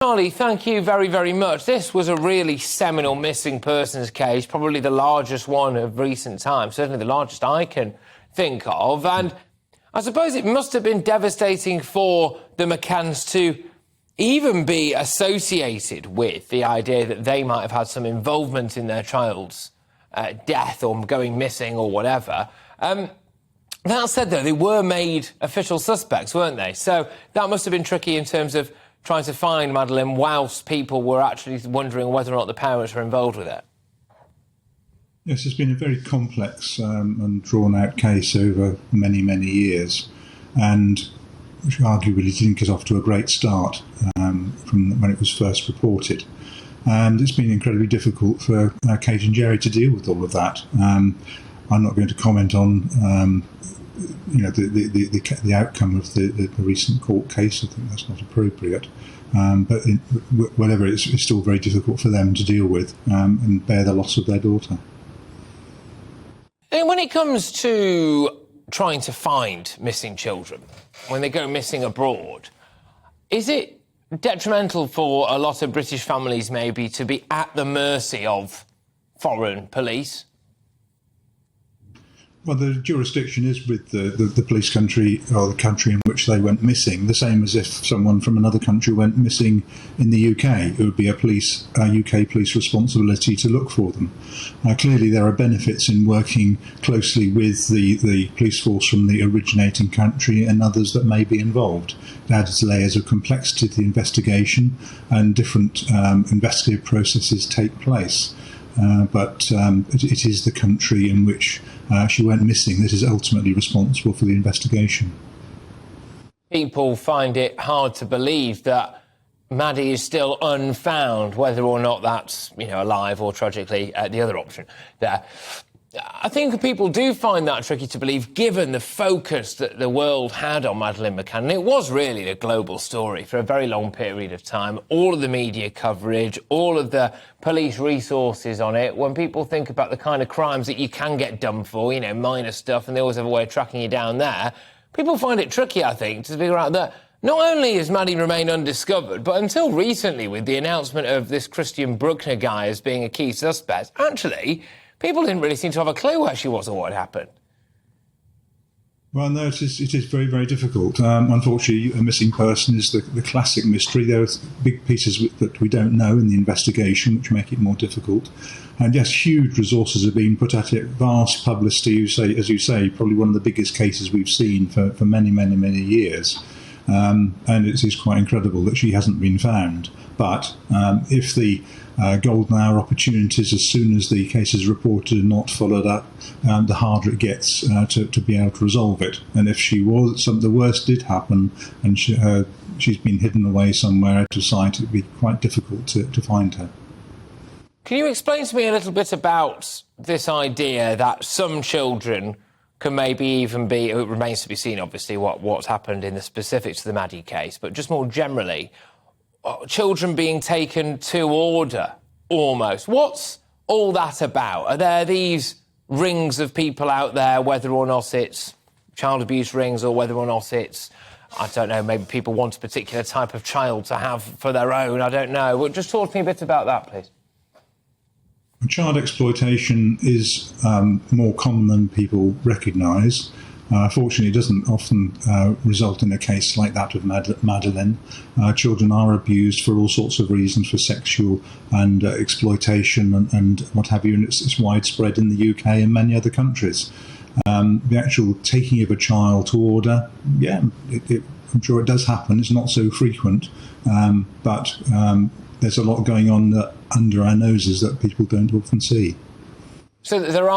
Charlie, thank you very, very much. This was a really seminal missing persons case, probably the largest one of recent times, certainly the largest I can think of. And I suppose it must have been devastating for the McCanns to even be associated with the idea that they might have had some involvement in their child's death or going missing or whatever. That said, though, they were made official suspects, weren't they? So that must have been tricky in terms of trying to find Madeleine whilst people were actually wondering whether or not the parents were involved with it. Yes, it's been a very complex and drawn-out case over many, many years, and which arguably didn't get off to a great start from when it was first reported. And it's been incredibly difficult for Kate and Jerry to deal with all of that. I'm not going to comment on the outcome of the recent court case. I think that's not appropriate. But whatever, it's still very difficult for them to deal with and bear the loss of their daughter. And when it comes to trying to find missing children, when they go missing abroad, is it detrimental for a lot of British families maybe to be at the mercy of foreign police? Well, the jurisdiction is with the police country or the country in which they went missing, the same as if someone from another country went missing in the UK. It would be a UK police responsibility to look for them. Clearly, there are benefits in working closely with the police force from the originating country and others that may be involved. It adds layers of complexity to the investigation, and different investigative processes take place. But it is the country in which she went missing that is ultimately responsible for the investigation. People find it hard to believe that Maddie is still unfound, whether or not that's, alive or tragically the other option there. I think people do find that tricky to believe, given the focus that the world had on Maddeleine McCann. And it was really a global story for a very long period of time. All of the media coverage, all of the police resources on it. When people think about the kind of crimes that you can get done for, minor stuff, and they always have a way of tracking you down there, people find it tricky, I think, to figure out that not only has Maddie remained undiscovered, but until recently, with the announcement of this Christian Bruckner guy as being a key suspect, actually, people didn't really seem to have a clue where she was or what had happened. Well, no, it is very, very difficult. Unfortunately, a missing person is the classic mystery. There are big pieces that we don't know in the investigation, which make it more difficult. And yes, huge resources are being put at it, vast publicity, as you say, probably one of the biggest cases we've seen for many, many, many years. And it is quite incredible that she hasn't been found. But if the golden hour opportunities, as soon as the case is reported and not followed up, the harder it gets to be able to resolve it. And if she was, the worst did happen and she's been hidden away somewhere out of sight, it would be quite difficult to find her. Can you explain to me a little bit about this idea that some children can maybe even be, it remains to be seen, obviously, what's happened in the specifics of the Maddie case, but just more generally, children being taken to order, almost. What's all that about? Are there these rings of people out there, whether or not it's child abuse rings or whether or not it's, I don't know, maybe people want a particular type of child to have for their own, I don't know. Well, just talk to me a bit about that, please. Child exploitation is more common than people recognise. Fortunately, it doesn't often result in a case like that of Madeleine. Children are abused for all sorts of reasons, for sexual and exploitation and what have you, and it's widespread in the UK and many other countries. The actual taking of a child to order, I'm sure it does happen. It's not so frequent, but there's a lot going on under our noses that people don't often see. So there are